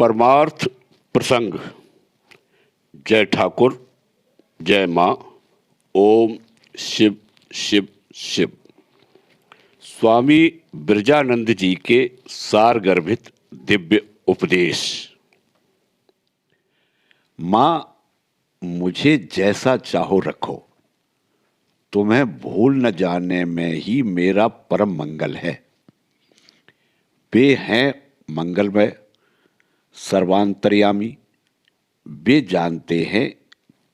परमार्थ प्रसंग। जय ठाकुर, जय माँ। ओम शिव शिव शिव। स्वामी बिरजानंद जी के सार गर्भित दिव्य उपदेश। माँ, मुझे जैसा चाहो रखो, तुम्हें भूल न जाने में ही मेरा परम मंगल है। वे हैं मंगलमय, सर्वांतर्यामी। वे जानते हैं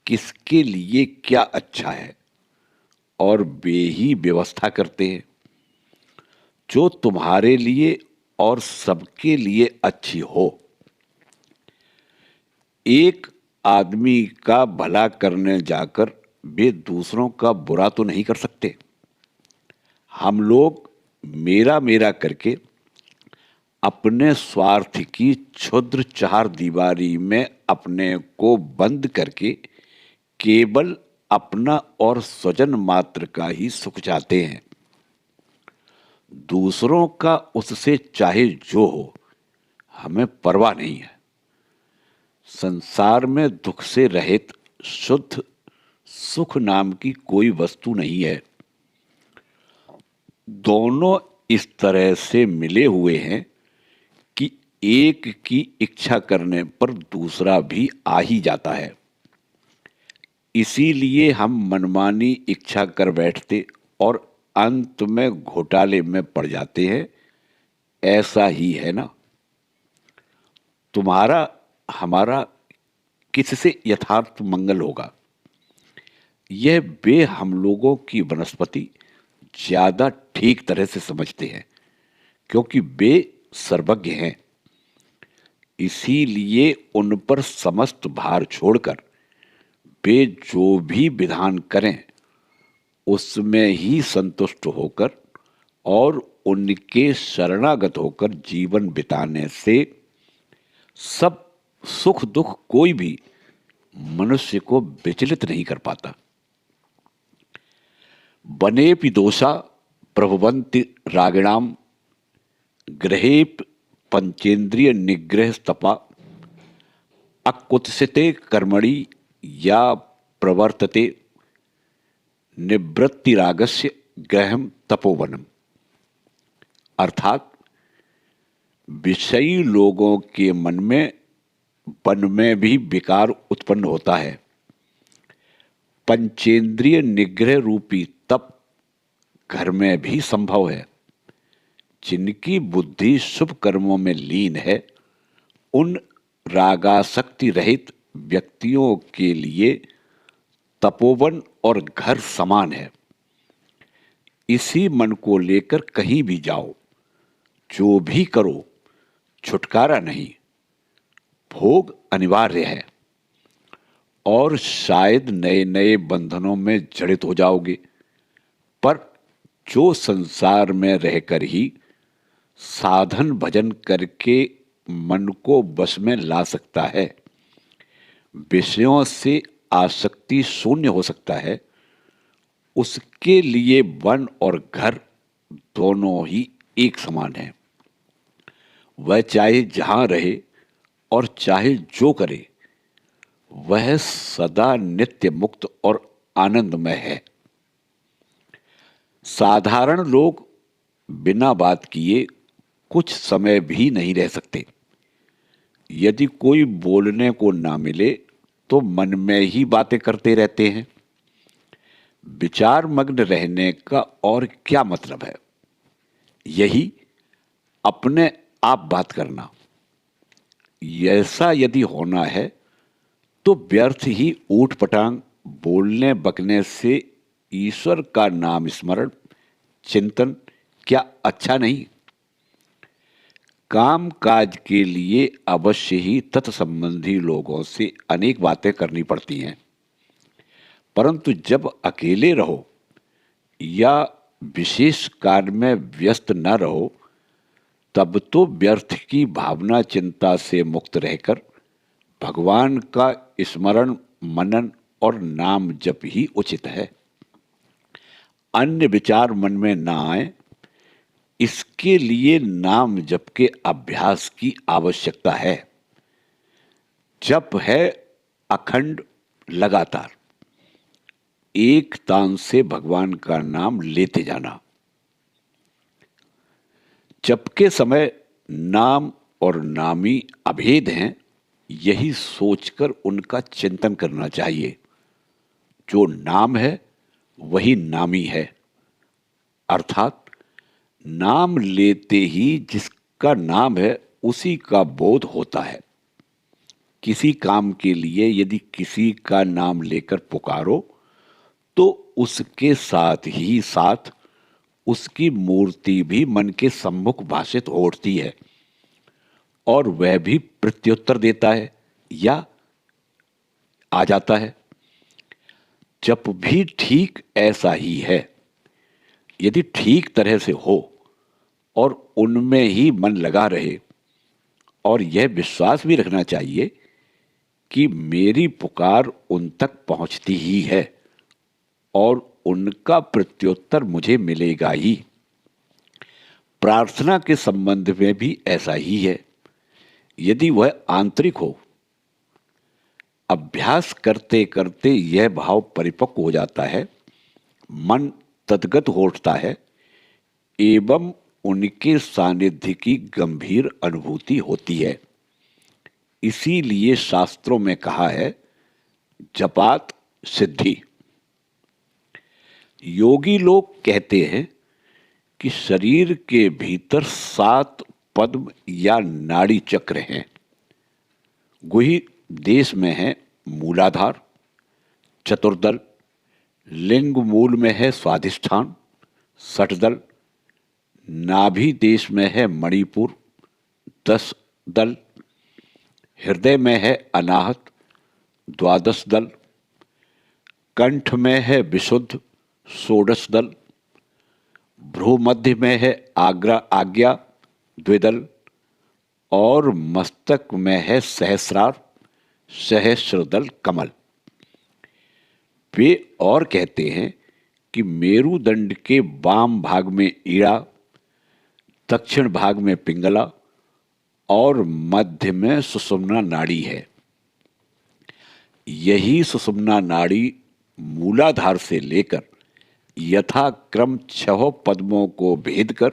किसके लिए क्या अच्छा है और वे ही व्यवस्था करते हैं जो तुम्हारे लिए और सबके लिए अच्छी हो। एक आदमी का भला करने जाकर वे दूसरों का बुरा तो नहीं कर सकते। हम लोग मेरा मेरा करके अपने स्वार्थ की क्षुद्र चार दीवारी में अपने को बंद करके केवल अपना और स्वजन मात्र का ही सुख चाहते हैं। दूसरों का उससे चाहे जो हो, हमें परवाह नहीं है। संसार में दुख से रहित शुद्ध सुख नाम की कोई वस्तु नहीं है। दोनों इस तरह से मिले हुए हैं कि एक की इच्छा करने पर दूसरा भी आ ही जाता है। इसीलिए हम मनमानी इच्छा कर बैठते और अंत में घोटाले में पड़ जाते हैं। ऐसा ही है ना? तुम्हारा हमारा किससे यथार्थ मंगल होगा, यह वे हम लोगों की वनस्पति ज्यादा ठीक तरह से समझते हैं, क्योंकि वे सर्वज्ञ हैं। इसीलिए उन पर समस्त भार छोड़कर वे जो भी विधान करें उसमें ही संतुष्ट होकर और उनके शरणागत होकर जीवन बिताने से सब सुख दुख कोई भी मनुष्य को विचलित नहीं कर पाता। बनेपि दोषा प्रभवन्ति रागिणाम ग्रहेप पंचेन्द्रिय निग्रह तपा अकुत्सिते कर्मणि या प्रवर्तते निवृत्ति रागस्य गृहम तपोवनम। अर्थात विषयी लोगों के मन में वन में भी विकार उत्पन्न होता है। पंचेंद्रिय निग्रह रूपी तप घर में भी संभव है। जिनकी बुद्धि शुभ कर्मों में लीन है, उन रागासक्ति रहित व्यक्तियों के लिए तपोवन और घर समान है। इसी मन को लेकर कहीं भी जाओ, जो भी करो, छुटकारा नहीं, भोग अनिवार्य है और शायद नए नए बंधनों में जड़ित हो जाओगे। पर जो संसार में रहकर ही साधन भजन करके मन को वश में ला सकता है, विषयों से आसक्ति शून्य हो सकता है, उसके लिए वन और घर दोनों ही एक समान है। वह चाहे जहां रहे और चाहे जो करे, वह सदा नित्य मुक्त और आनंदमय है। साधारण लोग बिना बात किए कुछ समय भी नहीं रह सकते। यदि कोई बोलने को ना मिले तो मन में ही बातें करते रहते हैं। विचार मग्न रहने का और क्या मतलब है? यही अपने आप बात करना। ऐसा यदि होना है तो व्यर्थ ही ऊट पटांग बोलने बकने से ईश्वर का नाम स्मरण चिंतन क्या अच्छा नहीं? काम काज के लिए अवश्य ही तत्संबंधी लोगों से अनेक बातें करनी पड़ती हैं, परंतु जब अकेले रहो या विशेष कार्य में व्यस्त न रहो, तब तो व्यर्थ की भावना चिंता से मुक्त रहकर भगवान का स्मरण मनन और नाम जप ही उचित है। अन्य विचार मन में न आए, इसके लिए नाम जप के अभ्यास की आवश्यकता है। जप है अखंड, लगातार एक तान से भगवान का नाम लेते जाना। जप के समय नाम और नामी अभेद हैं, यही सोचकर उनका चिंतन करना चाहिए। जो नाम है वही नामी है, अर्थात नाम लेते ही जिसका नाम है उसी का बोध होता है। किसी काम के लिए यदि किसी का नाम लेकर पुकारो तो उसके साथ ही साथ उसकी मूर्ति भी मन के सम्मुख भाषित हो उठती है और वह भी प्रत्युत्तर देता है या आ जाता है। जप भी ठीक ऐसा ही है। यदि ठीक तरह से हो और उनमें ही मन लगा रहे और यह विश्वास भी रखना चाहिए कि मेरी पुकार उन तक पहुंचती ही है और उनका प्रत्युत्तर मुझे मिलेगा ही। प्रार्थना के संबंध में भी ऐसा ही है। यदि वह आंतरिक हो, अभ्यास करते करते यह भाव परिपक्व हो जाता है, मन तद्गत हो उठता है एवं उनके सानिध्य की गंभीर अनुभूति होती है। इसीलिए शास्त्रों में कहा है, जपात सिद्धि। योगी लोग कहते हैं कि शरीर के भीतर 7 पद्म या नाड़ी चक्र हैं। गुही देश में है मूलाधार, चतुर्दल, लिंग मूल में है स्वाधिष्ठान, सठदल, नाभि देश में है मणिपुर, 10 दल, हृदय में है अनाहत, 12 दल, कंठ में है विशुद्ध, 16 दल, भ्रू मध्य में है आज्ञा, 2 दल, और मस्तक में है सहस्रार, सहस्रदल कमल। वे और कहते हैं कि मेरुदंड के वाम भाग में ईड़ा, दक्षिण भाग में पिंगला और मध्य में सुषुम्ना नाड़ी है। यही सुषुम्ना नाड़ी मूलाधार से लेकर यथाक्रम 6 पद्मों को भेद कर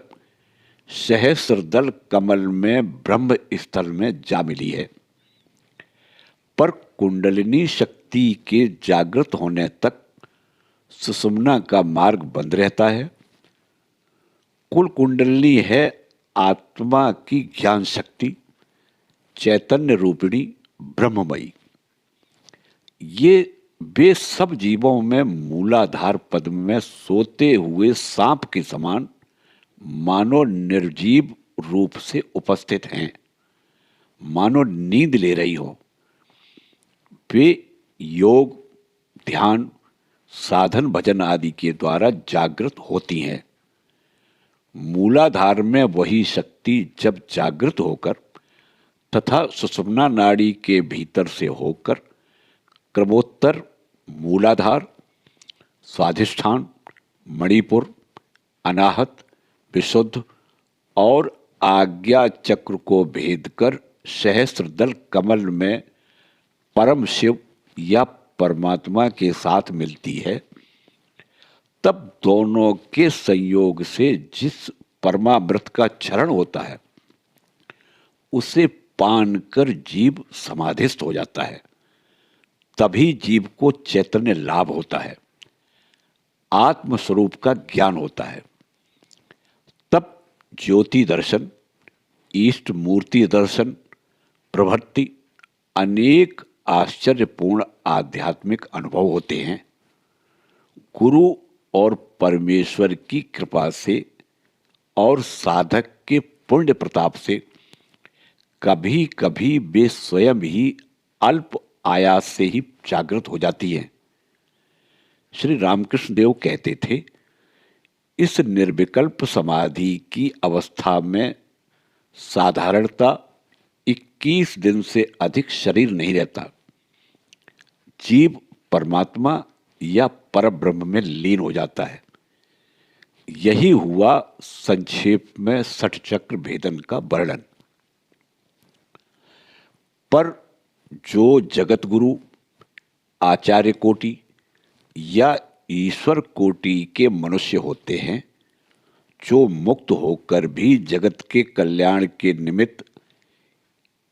सहस्रदल कमल में ब्रह्म स्थल में जा मिली है। पर कुंडलिनी शक्ति के जागृत होने तक सुषुम्ना का मार्ग बंद रहता है। कुल कुंडलिनी है आत्मा की ज्ञान शक्ति, चैतन्य रूपिणी ब्रह्ममयी। ये वे सब जीवों में मूलाधार पद्म में सोते हुए सांप के समान मानो निर्जीव रूप से उपस्थित हैं, मानो नींद ले रही हो। वे योग, ध्यान, साधन, भजन आदि के द्वारा जागृत होती हैं। मूलाधार में वही शक्ति जब जागृत होकर तथा सुषुम्ना नाड़ी के भीतर से होकर क्रमोत्तर मूलाधार, स्वाधिष्ठान, मणिपुर, अनाहत, विशुद्ध और आज्ञा चक्र को भेद कर सहस्रदल कमल में परम शिव या परमात्मा के साथ मिलती है, तब दोनों के संयोग से जिस परमामृत का क्षरण होता है उसे पान कर जीव समाधिस्थ हो जाता है। तभी जीव को चैतन्य लाभ होता है, आत्मस्वरूप का ज्ञान होता है। तब ज्योति दर्शन, इष्ट मूर्ति दर्शन प्रभृति अनेक आश्चर्यपूर्ण आध्यात्मिक अनुभव होते हैं। गुरु और परमेश्वर की कृपा से और साधक के पुण्य प्रताप से कभी कभी वे स्वयं ही अल्प आयास से ही जागृत हो जाती हैं। श्री रामकृष्ण देव कहते थे, इस निर्विकल्प समाधि की अवस्था में साधारणता 21 दिन से अधिक शरीर नहीं रहता। जीव परमात्मा या परब्रह्म में लीन हो जाता है। यही हुआ संक्षेप में 60 चक्र भेदन का वर्णन। पर जो जगत गुरु, आचार्य कोटि या ईश्वर कोटि के मनुष्य होते हैं, जो मुक्त होकर भी जगत के कल्याण के निमित्त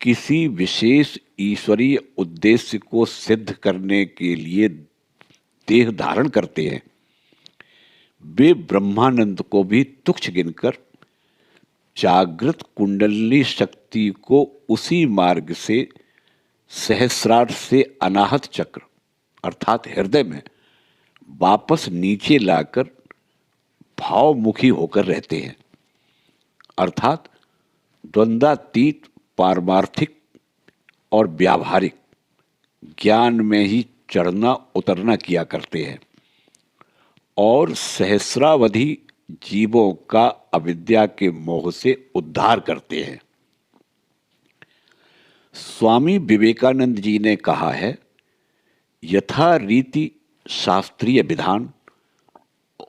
किसी विशेष ईश्वरीय उद्देश्य को सिद्ध करने के लिए देह धारण करते हैं, वे ब्रह्मानंद को भी तुच्छ गिनकर जागृत कुंडलिनी शक्ति को उसी मार्ग से सहस्रार्थ से अनाहत चक्र अर्थात हृदय में वापस नीचे लाकर भावमुखी होकर रहते हैं, अर्थात द्वंद्वातीत पारमार्थिक और व्यावहारिक ज्ञान में ही चढ़ना उतरना किया करते हैं और सहस्रावधि जीवों का अविद्या के मोह से उद्धार करते हैं। स्वामी विवेकानंद जी ने कहा है, यथा रीति शास्त्रीय विधान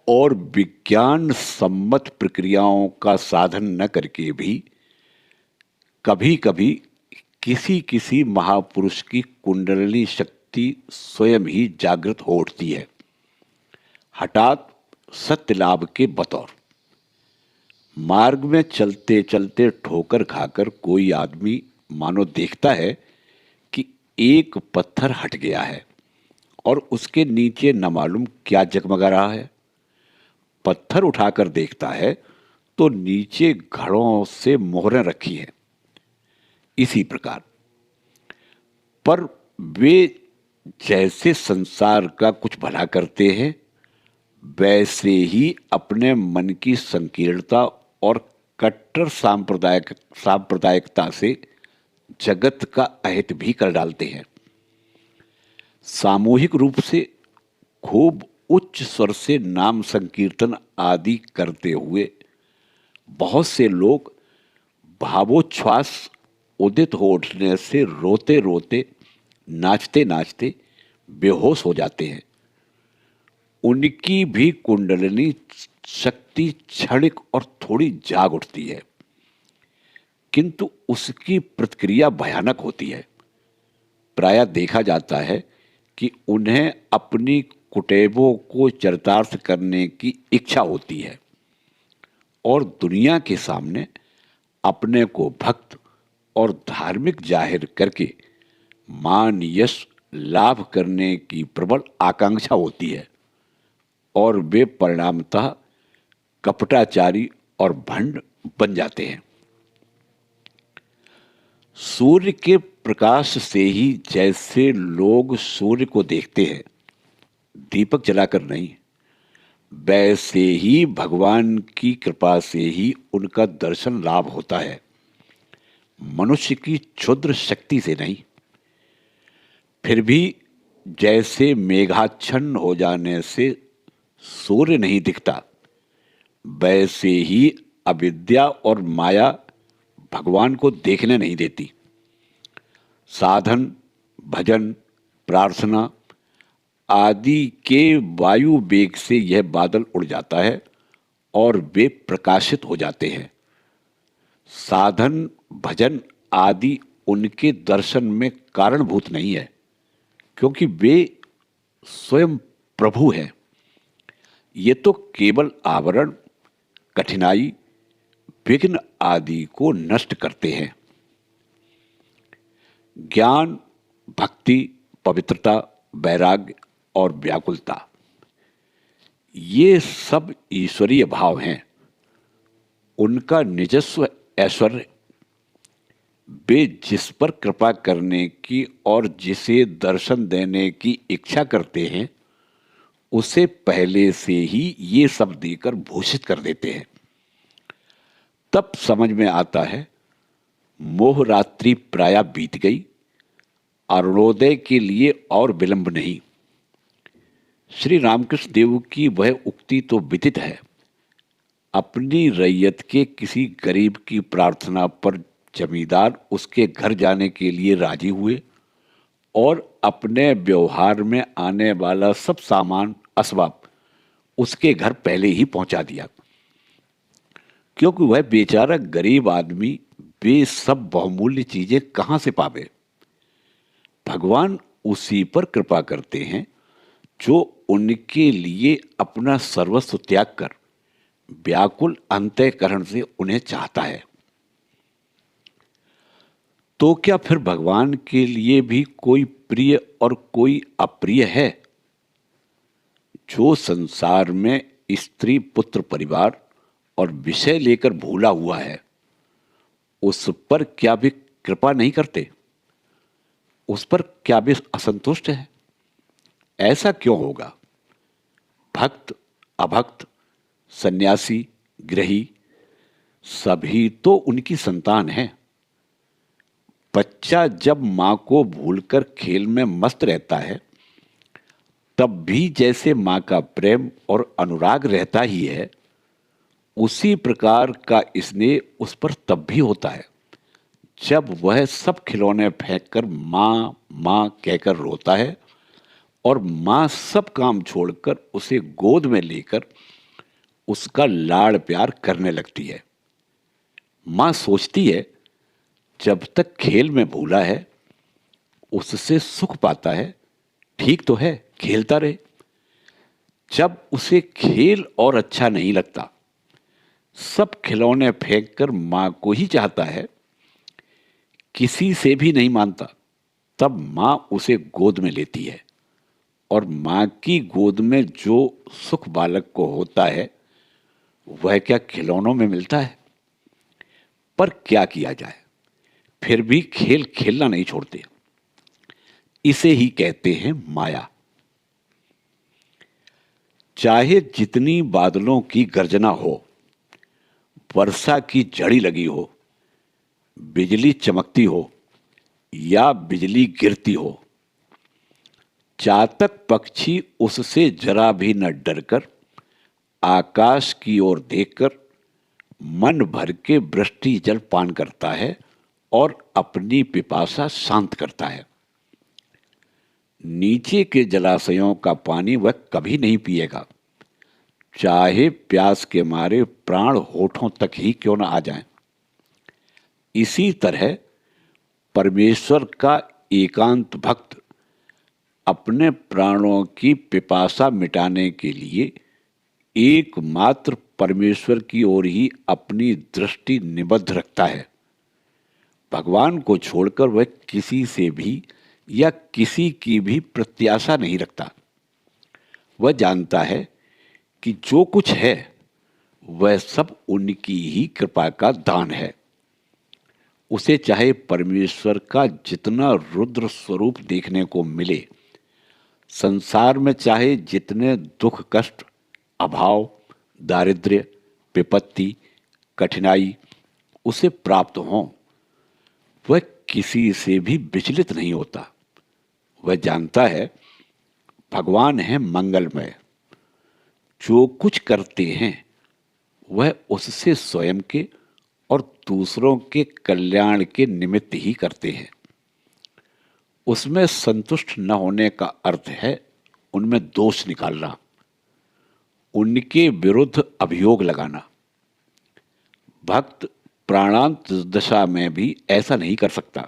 और विज्ञान सम्मत प्रक्रियाओं का साधन न करके भी कभी कभी किसी किसी महापुरुष की कुंडलिनी शक्ति स्वयं ही जागृत हो उठती है, हठात सत्य लाभ के बतौर। मार्ग में चलते चलते ठोकर खाकर कोई आदमी मानो देखता है कि एक पत्थर हट गया है और उसके नीचे न मालूम क्या जगमगा रहा है। पत्थर उठाकर देखता है तो नीचे घड़ों से मोहरें रखी हैं। इसी प्रकार पर वे जैसे संसार का कुछ भला करते हैं, वैसे ही अपने मन की संकीर्णता और कट्टर सांप्रदायिकता से जगत का अहित भी कर डालते हैं। सामूहिक रूप से खूब उच्च स्वर से नाम संकीर्तन आदि करते हुए बहुत से लोग भावोच्छ्वास उदित हो उठने से रोते रोते नाचते नाचते बेहोश हो जाते हैं। उनकी भी कुंडलिनी शक्ति क्षणिक और थोड़ी जाग उठती है, किंतु उसकी प्रतिक्रिया भयानक होती है। प्रायः देखा जाता है कि उन्हें अपनी कुटेवों को चरितार्थ करने की इच्छा होती है और दुनिया के सामने अपने को भक्त और धार्मिक जाहिर करके मान यश लाभ करने की प्रबल आकांक्षा होती है और वे परिणामतः कपटाचारी और भंड बन जाते हैं। सूर्य के प्रकाश से ही जैसे लोग सूर्य को देखते हैं, दीपक जलाकर नहीं, वैसे ही भगवान की कृपा से ही उनका दर्शन लाभ होता है, मनुष्य की क्षुद्र शक्ति से नहीं। फिर भी जैसे मेघाच्छन्न हो जाने से सूर्य नहीं दिखता, वैसे ही अविद्या और माया भगवान को देखने नहीं देती। साधन, भजन, प्रार्थना आदि के वायु वेग से यह बादल उड़ जाता है और वे प्रकाशित हो जाते हैं। साधन, भजन आदि उनके दर्शन में कारणभूत नहीं है, क्योंकि वे स्वयं प्रभु हैं। ये तो केवल आवरण, कठिनाई, विघ्न आदि को नष्ट करते हैं। ज्ञान, भक्ति, पवित्रता, वैराग्य और व्याकुलता, ये सब ईश्वरीय भाव हैं। उनका निजस्व ऐश्वर्य, वे जिस पर कृपा करने की और जिसे दर्शन देने की इच्छा करते हैं, उसे पहले से ही ये सब देकर भूषित कर देते हैं। तब समझ में आता है, मोह रात्रि प्रायः बीत गई, अरुणोदय के लिए और विलंब नहीं। श्री रामकृष्ण देव की वह उक्ति तो विदित है, अपनी रैयत के किसी गरीब की प्रार्थना पर जमींदार उसके घर जाने के लिए राजी हुए और अपने व्यवहार में आने वाला सब सामान असबाब उसके घर पहले ही पहुंचा दिया, क्योंकि वह बेचारा गरीब आदमी वे सब बहुमूल्य चीजें कहां से पावे। भगवान उसी पर कृपा करते हैं जो उनके लिए अपना सर्वस्व त्याग कर व्याकुल अंतःकरण से उन्हें चाहता है। तो क्या फिर भगवान के लिए भी कोई प्रिय और कोई अप्रिय है? जो संसार में स्त्री पुत्र परिवार और विषय लेकर भूला हुआ है, उस पर क्या भी कृपा नहीं करते? उस पर क्या भी असंतुष्ट है? ऐसा क्यों होगा? भक्त, अभक्त, सन्यासी, गृही सभी तो उनकी संतान हैं। बच्चा जब मां को भूलकर खेल में मस्त रहता है, तब भी जैसे मां का प्रेम और अनुराग रहता ही है, उसी प्रकार का स्नेह उस पर तब भी होता है जब वह सब खिलौने फेंककर मां मां कहकर रोता है और मां सब काम छोड़कर उसे गोद में लेकर उसका लाड़ प्यार करने लगती है। मां सोचती है, जब तक खेल में भूला है उससे सुख पाता है, ठीक तो है, खेलता रहे। जब उसे खेल और अच्छा नहीं लगता, सब खिलौने फेंककर मां को ही चाहता है, किसी से भी नहीं मानता, तब मां उसे गोद में लेती है और मां की गोद में जो सुख बालक को होता है वह क्या खिलौनों में मिलता है? पर क्या किया जाए, फिर भी खेल खेलना नहीं छोड़ते। इसे ही कहते हैं माया। चाहे जितनी बादलों की गर्जना हो, वर्षा की झड़ी लगी हो, बिजली चमकती हो या बिजली गिरती हो, चातक पक्षी उससे जरा भी न डरकर आकाश की ओर देखकर मन भर के वृष्टि जल पान करता है और अपनी पिपासा शांत करता है। नीचे के जलाशयों का पानी वह कभी नहीं पिएगा, चाहे प्यास के मारे प्राण होठों तक ही क्यों न आ जाएं। इसी तरह परमेश्वर का एकांत भक्त अपने प्राणों की पिपासा मिटाने के लिए एकमात्र परमेश्वर की ओर ही अपनी दृष्टि निबद्ध रखता है। भगवान को छोड़कर वह किसी से भी या किसी की भी प्रत्याशा नहीं रखता। वह जानता है कि जो कुछ है वह सब उनकी ही कृपा का दान है। उसे चाहे परमेश्वर का जितना रुद्र स्वरूप देखने को मिले, संसार में चाहे जितने दुख कष्ट, अभाव, दारिद्र्य, विपत्ति, कठिनाई उसे प्राप्त हों, वह किसी से भी विचलित नहीं होता। वह जानता है भगवान है मंगलमय, जो कुछ करते हैं वह उससे स्वयं के और दूसरों के कल्याण के निमित्त ही करते हैं। उसमें संतुष्ट न होने का अर्थ है उनमें दोष निकालना, उनके विरुद्ध अभियोग लगाना। भक्त प्राणांत दशा में भी ऐसा नहीं कर सकता।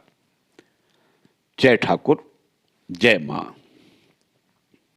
जय ठाकुर, जय मां।